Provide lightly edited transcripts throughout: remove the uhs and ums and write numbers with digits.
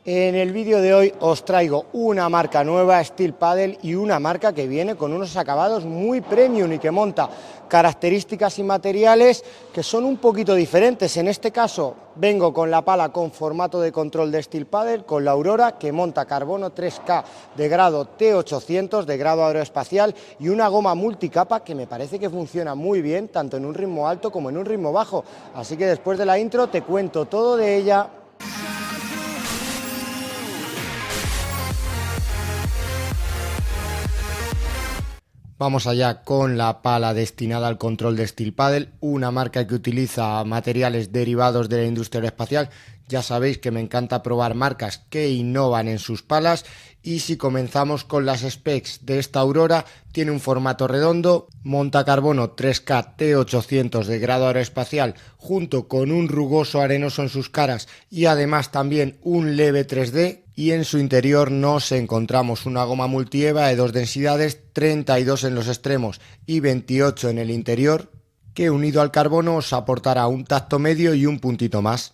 En el vídeo de hoy os traigo una marca nueva, Steel Paddle, y una marca que viene con unos acabados muy premium y que monta características y materiales que son un poquito diferentes. En este caso vengo con la pala con formato de control de Steel Paddle, con la Aurora, que monta carbono 3K de grado T800, de grado aeroespacial, y una goma multicapa que me parece que funciona muy bien, tanto en un ritmo alto como en un ritmo bajo. Así que después de la intro te cuento todo de ella. Vamos allá con la pala destinada al control de Steel Paddle, una marca que utiliza materiales derivados de la industria aeroespacial. Ya sabéis que me encanta probar marcas que innovan en sus palas, y si comenzamos con las specs de esta Aurora, tiene un formato redondo, monta carbono 3K T800 de grado aeroespacial junto con un rugoso arenoso en sus caras y además también un leve 3D. Y en su interior nos encontramos una goma multi-EVA de 2 densidades, 32 en los extremos y 28 en el interior, que unido al carbono os aportará un tacto medio y un puntito más.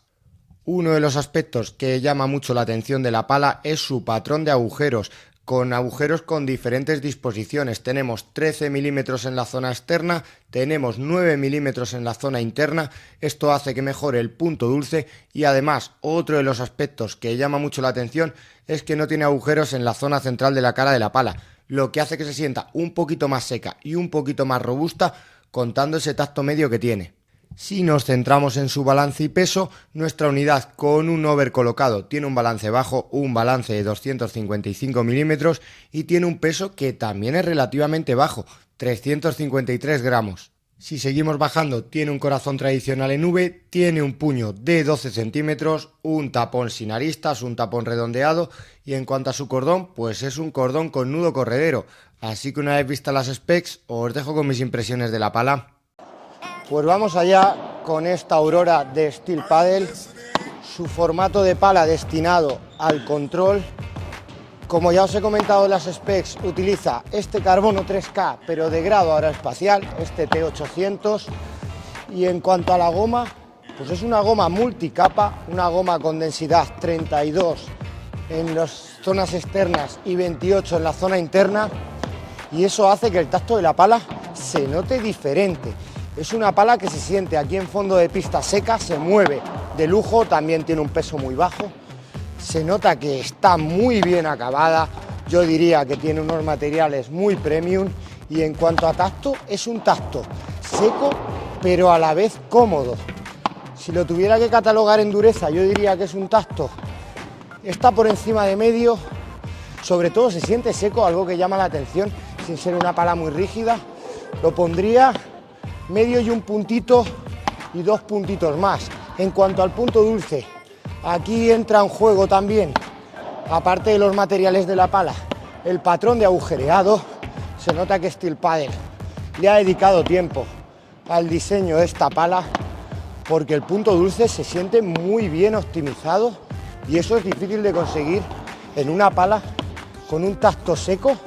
Uno de los aspectos que llama mucho la atención de la pala es su patrón de agujeros, con agujeros con diferentes disposiciones. Tenemos 13 milímetros en la zona externa, tenemos 9 milímetros en la zona interna. Esto hace que mejore el punto dulce, y además otro de los aspectos que llama mucho la atención es que no tiene agujeros en la zona central de la cara de la pala, lo que hace que se sienta un poquito más seca y un poquito más robusta, contando ese tacto medio que tiene. Si nos centramos en su balance y peso, nuestra unidad con un over colocado tiene un balance bajo, un balance de 255 milímetros, y tiene un peso que también es relativamente bajo, 353 gramos. Si seguimos bajando, tiene un corazón tradicional en V, tiene un puño de 12 centímetros, un tapón sin aristas, un tapón redondeado, y en cuanto a su cordón, pues es un cordón con nudo corredero. Así que una vez vistas las specs, os dejo con mis impresiones de la pala. Pues vamos allá con esta Aurora de Steel Paddle, su formato de pala destinado al control. Como ya os he comentado en las specs, utiliza este carbono 3K pero de grado aeroespacial, este T800, y en cuanto a la goma, pues es una goma multicapa, una goma con densidad 32 en las zonas externas y 28 en la zona interna, y eso hace que el tacto de la pala se note diferente. Es una pala que se siente aquí en fondo de pista seca, se mueve de lujo, también tiene un peso muy bajo, se nota que está muy bien acabada, yo diría que tiene unos materiales muy premium, y en cuanto a tacto, es un tacto seco pero a la vez cómodo. Si lo tuviera que catalogar en dureza, yo diría que es un tacto, está por encima de medio, sobre todo se siente seco, algo que llama la atención, sin ser una pala muy rígida. Lo pondría medio y un puntito y 2 puntitos más. En cuanto al punto dulce, aquí entra en juego también, aparte de los materiales de la pala, el patrón de agujereado. Se nota que Steel Paddle le ha dedicado tiempo al diseño de esta pala, porque el punto dulce se siente muy bien optimizado, y eso es difícil de conseguir en una pala con un tacto seco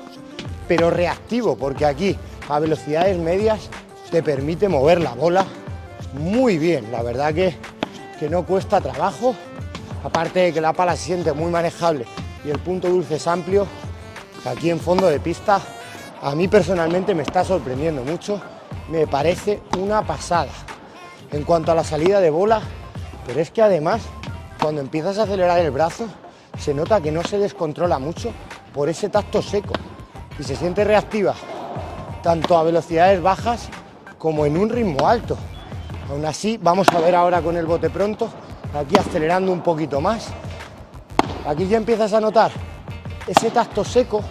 pero reactivo, porque aquí a velocidades medias te permite mover la bola muy bien. La verdad que no cuesta trabajo, aparte de que la pala se siente muy manejable y el punto dulce es amplio. Aquí en fondo de pista a mí personalmente me está sorprendiendo mucho, me parece una pasada en cuanto a la salida de bola, pero es que además cuando empiezas a acelerar el brazo se nota que no se descontrola mucho por ese tacto seco y se siente reactiva tanto a velocidades bajas como en un ritmo alto. Aún así, vamos a ver ahora con el bote pronto, aquí acelerando un poquito más. Aquí ya empiezas a notar ese tacto seco.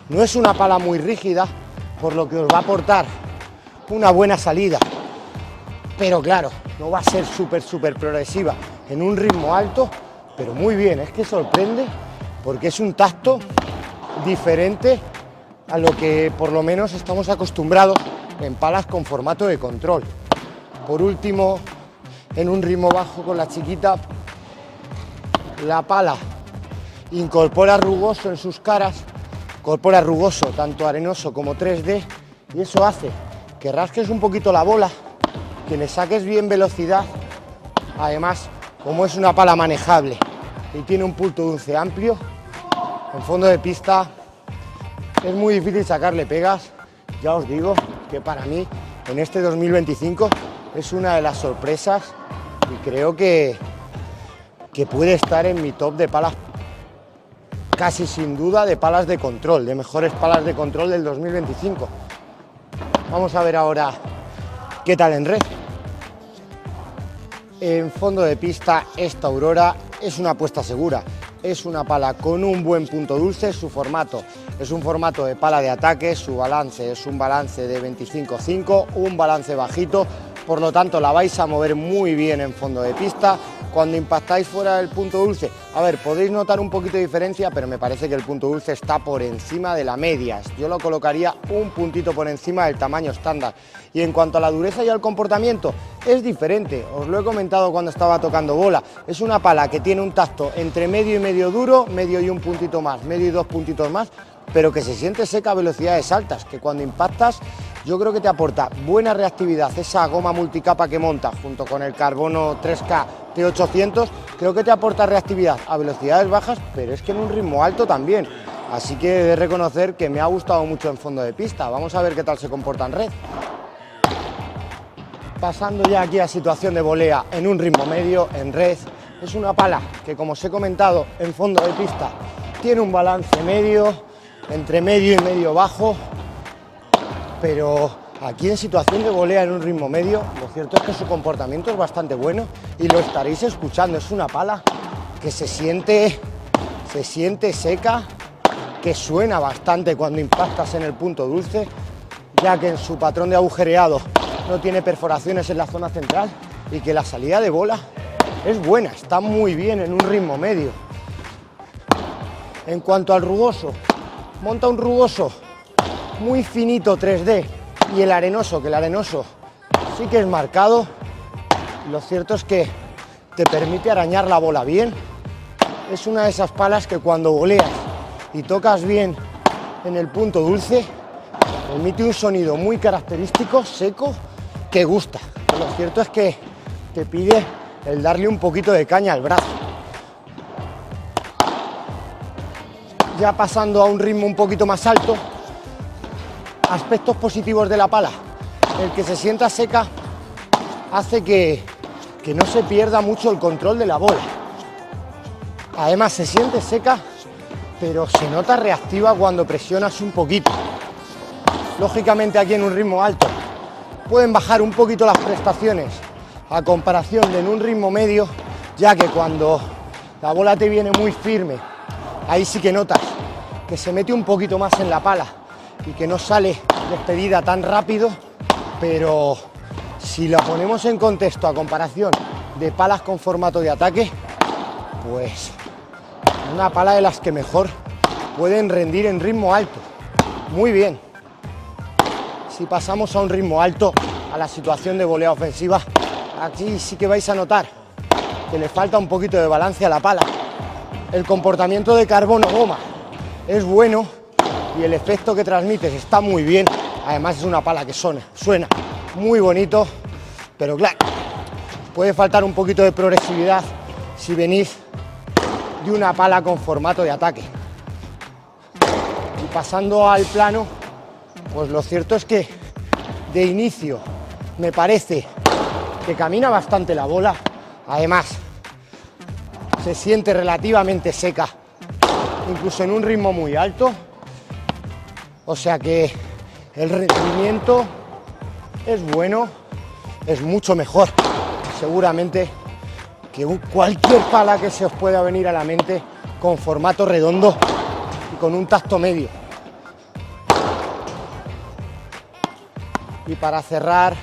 No es una pala muy rígida, por lo que os va a aportar una buena salida, pero claro, no va a ser súper progresiva en un ritmo alto, pero muy bien. Es que sorprende porque es un tacto diferente a lo que por lo menos estamos acostumbrados en palas con formato de control. Por último, en un ritmo bajo con la chiquita, la pala incorpora rugoso en sus caras, incorpora rugoso tanto arenoso como 3D, y eso hace que rasques un poquito la bola, que le saques bien velocidad. Además, como es una pala manejable y tiene un punto dulce amplio. En fondo de pista es muy difícil sacarle pegas. Ya os digo que para mí en este 2025 es una de las sorpresas y creo que puede estar en mi top de palas, casi sin duda, de palas de control, de mejores palas de control del 2025. Vamos a ver ahora qué tal en red. En fondo de pista esta Aurora es una apuesta segura. Es una pala con un buen punto dulce. Su formato es un formato de pala de ataque, su balance es un balance de 25-5, un balance bajito, por lo tanto la vais a mover muy bien en fondo de pista. Cuando impactáis fuera del punto dulce, a ver, podéis notar un poquito de diferencia, pero me parece que el punto dulce está por encima de la media. Yo lo colocaría un puntito por encima del tamaño estándar. Y en cuanto a la dureza y al comportamiento, es diferente. Os lo he comentado cuando estaba tocando bola. Es una pala que tiene un tacto entre medio y medio duro, medio y un puntito más, medio y dos puntitos más, pero que se siente seca a velocidades altas, que cuando impactas yo creo que te aporta buena reactividad. Esa goma multicapa que monta junto con el carbono 3K T800, creo que te aporta reactividad a velocidades bajas, pero es que en un ritmo alto también. Así que he de reconocer que me ha gustado mucho en fondo de pista. Vamos a ver qué tal se comporta en red. Pasando ya aquí a situación de volea en un ritmo medio, en red, es una pala que, como os he comentado, en fondo de pista tiene un balance medio, entre medio y medio bajo, pero aquí en situación de volea en un ritmo medio, lo cierto es que su comportamiento es bastante bueno y lo estaréis escuchando. Es una pala que se siente seca, que suena bastante cuando impactas en el punto dulce, ya que en su patrón de agujereado no tiene perforaciones en la zona central y que la salida de bola es buena, está muy bien en un ritmo medio. En cuanto al rugoso, monta un rugoso muy finito 3D y el arenoso, que el arenoso sí que es marcado. Lo cierto es que te permite arañar la bola bien. Es una de esas palas que cuando voleas y tocas bien en el punto dulce, emite un sonido muy característico, seco, que gusta. Lo cierto es que te pide el darle un poquito de caña al brazo. Ya pasando a un ritmo un poquito más alto, aspectos positivos de la pala. El que se sienta seca hace que no se pierda mucho el control de la bola. Además se siente seca, pero se nota reactiva cuando presionas un poquito. Lógicamente aquí en un ritmo alto pueden bajar un poquito las prestaciones a comparación de en un ritmo medio, ya que cuando la bola te viene muy firme, ahí sí que notas que se mete un poquito más en la pala y que no sale despedida tan rápido, pero si la ponemos en contexto a comparación de palas con formato de ataque, pues una pala de las que mejor pueden rendir en ritmo alto. Muy bien. Si pasamos a un ritmo alto, a la situación de volea ofensiva, aquí sí que vais a notar que le falta un poquito de balance a la pala. El comportamiento de carbono goma es bueno y el efecto que transmites está muy bien. Además es una pala que suena muy bonito, pero claro, puede faltar un poquito de progresividad si venís de una pala con formato de ataque. Y pasando al plano, pues lo cierto es que de inicio me parece que camina bastante la bola. Además se siente relativamente seca, incluso en un ritmo muy alto, o sea que el rendimiento es bueno, es mucho mejor seguramente que cualquier pala que se os pueda venir a la mente con formato redondo y con un tacto medio. Y para cerrar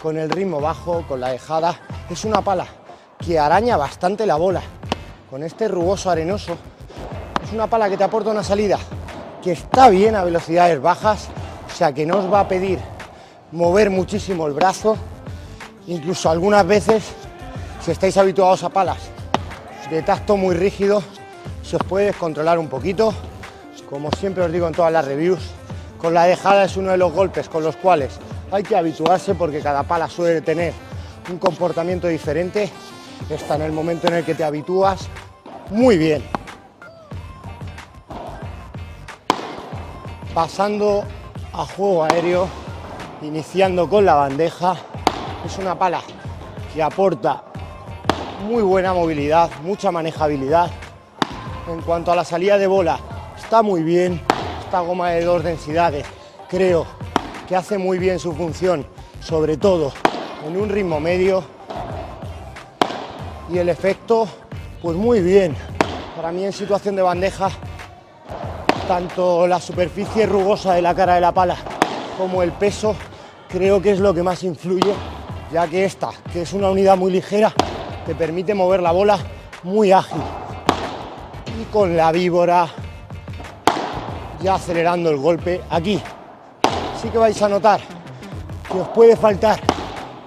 con el ritmo bajo, con la dejada, es una pala que araña bastante la bola. Con este rugoso arenoso, es una pala que te aporta una salida que está bien a velocidades bajas, o sea que no os va a pedir mover muchísimo el brazo. Incluso algunas veces, si estáis habituados a palas de tacto muy rígido, se os puede descontrolar un poquito. Como siempre os digo en todas las reviews, con la dejada es uno de los golpes con los cuales hay que habituarse, porque cada pala suele tener un comportamiento diferente. Está en el momento en el que te habitúas muy bien. Pasando a juego aéreo, iniciando con la bandeja, es una pala que aporta muy buena movilidad, mucha manejabilidad. En cuanto a la salida de bola, está muy bien. Esta goma de 2 densidades creo que hace muy bien su función, sobre todo en un ritmo medio. Y el efecto, pues muy bien. Para mí en situación de bandeja, tanto la superficie rugosa de la cara de la pala como el peso, creo que es lo que más influye, ya que esta, que es una unidad muy ligera, te permite mover la bola muy ágil. Y con la víbora, ya acelerando el golpe, aquí sí que vais a notar que os puede faltar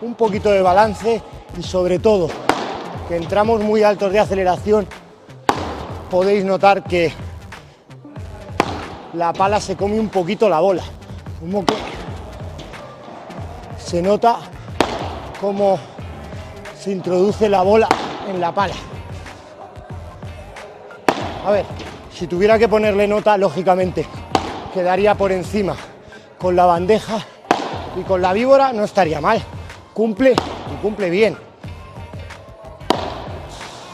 un poquito de balance y sobre todo que entramos muy altos de aceleración, podéis notar que la pala se come un poquito la bola, como que se nota cómo se introduce la bola en la pala. A ver, si tuviera que ponerle nota, lógicamente quedaría por encima con la bandeja, y con la víbora no estaría mal, cumple y cumple bien.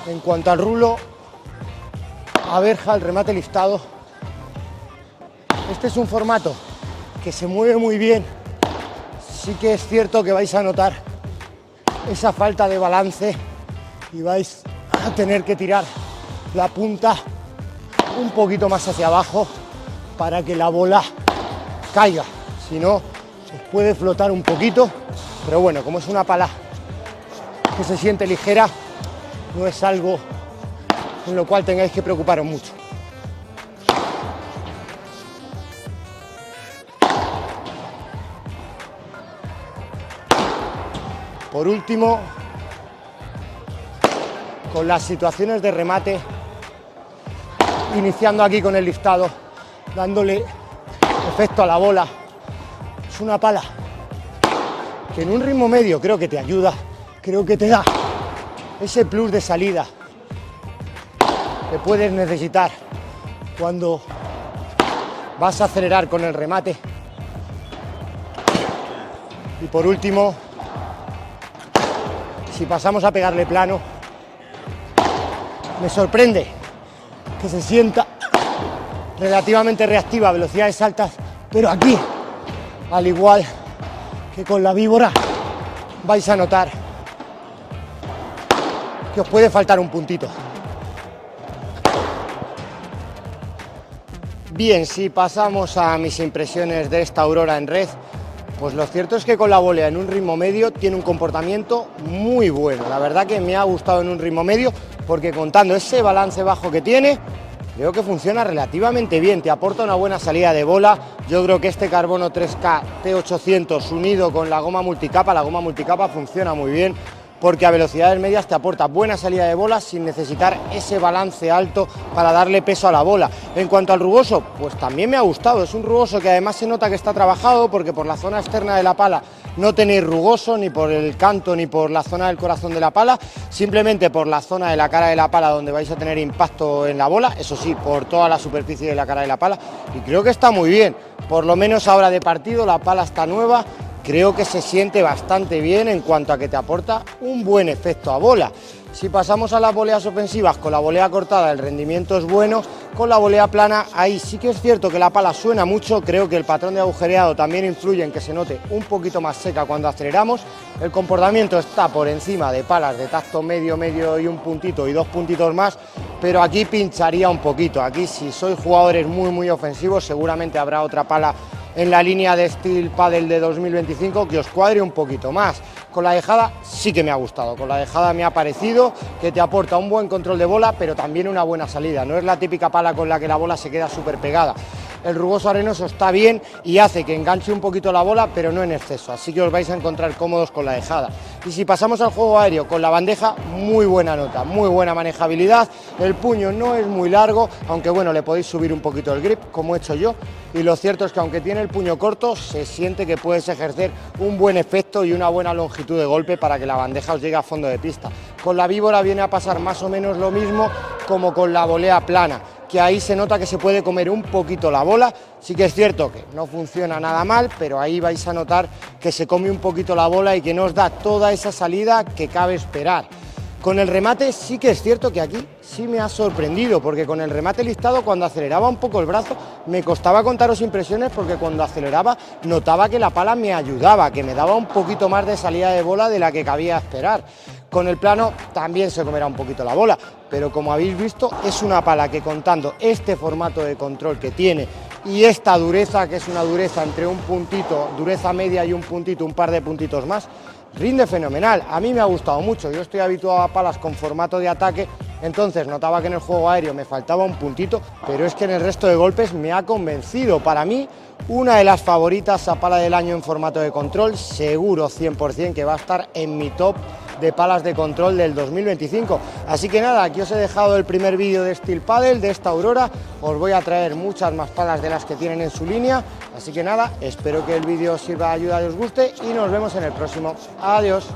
En cuanto al rulo, a verja, el remate listado, este es un formato que se mueve muy bien. Sí que es cierto que vais a notar esa falta de balance y vais a tener que tirar la punta un poquito más hacia abajo para que la bola caiga, si no os puede flotar un poquito, pero bueno, como es una pala que se siente ligera, no es algo en lo cual tengáis que preocuparos mucho. Por último, con las situaciones de remate, iniciando aquí con el listado, dándole efecto a la bola. Es una pala que en un ritmo medio creo que te ayuda, creo que te da ese plus de salida que puedes necesitar cuando vas a acelerar con el remate. Y por último, si pasamos a pegarle plano, me sorprende que se sienta relativamente reactiva a velocidades altas, pero aquí, al igual que con la víbora, vais a notar que os puede faltar un puntito. Bien, si pasamos a mis impresiones de esta Aurora en red, pues lo cierto es que con la volea en un ritmo medio tiene un comportamiento muy bueno. La verdad que me ha gustado en un ritmo medio porque contando ese balance bajo que tiene, creo que funciona relativamente bien, te aporta una buena salida de bola. Yo creo que este carbono 3K T800 unido con la goma multicapa funciona muy bien, porque a velocidades medias te aporta buena salida de bola sin necesitar ese balance alto para darle peso a la bola. En cuanto al rugoso, pues también me ha gustado, es un rugoso que además se nota que está trabajado, porque por la zona externa de la pala no tenéis rugoso, ni por el canto ni por la zona del corazón de la pala, simplemente por la zona de la cara de la pala donde vais a tener impacto en la bola, eso sí, por toda la superficie de la cara de la pala, y creo que está muy bien, por lo menos ahora de partido, la pala está nueva. Creo que se siente bastante bien en cuanto a que te aporta un buen efecto a bola. Si pasamos a las voleas ofensivas, con la volea cortada el rendimiento es bueno, con la volea plana ahí sí que es cierto que la pala suena mucho, creo que el patrón de agujereado también influye en que se note un poquito más seca cuando aceleramos, el comportamiento está por encima de palas de tacto medio, medio y un puntito y 2 puntitos más, pero aquí pincharía un poquito, aquí si sois jugadores muy ofensivos seguramente habrá otra pala en la línea de Steel Paddle de 2025 que os cuadre un poquito más. Con la dejada sí que me ha gustado, con la dejada me ha parecido que te aporta un buen control de bola, pero también una buena salida, no es la típica pala con la que la bola se queda súper pegada. el rugoso arenoso está bien y hace que enganche un poquito la bola, pero no en exceso, así que os vais a encontrar cómodos con la dejada. Y si pasamos al juego aéreo con la bandeja, muy buena nota, muy buena manejabilidad, el puño no es muy largo, aunque bueno, le podéis subir un poquito el grip, como he hecho yo, y lo cierto es que aunque tiene el puño corto, se siente que puedes ejercer un buen efecto y una buena longitud de golpe para que la bandeja os llegue a fondo de pista. Con la víbora viene a pasar más o menos lo mismo como con la volea plana, que ahí se nota que se puede comer un poquito la bola. Sí que es cierto que no funciona nada mal, pero ahí vais a notar que se come un poquito la bola y que no os da toda esa salida que cabe esperar. Con el remate sí que es cierto que aquí sí me ha sorprendido, porque con el remate listado, cuando aceleraba un poco el brazo, me costaba contaros impresiones, porque cuando aceleraba notaba que la pala me ayudaba, que me daba un poquito más de salida de bola de la que cabía esperar. Con el plano también se comerá un poquito la bola, pero como habéis visto es una pala que, contando este formato de control que tiene y esta dureza, que es una dureza entre un puntito, dureza media y un puntito, un par de puntitos más, rinde fenomenal. A mí me ha gustado mucho, yo estoy habituado a palas con formato de ataque, entonces notaba que en el juego aéreo me faltaba un puntito, pero es que en el resto de golpes me ha convencido. Para mí, una de las favoritas a pala del año en formato de control, seguro 100% que va a estar en mi top de palas de control del 2025. Así que nada, aquí os he dejado el primer vídeo de Steel Paddle, de esta Aurora. Os voy a traer muchas más palas de las que tienen en su línea. Así que nada, espero que el vídeo os sirva de ayuda y os guste y nos vemos en el próximo. Adiós.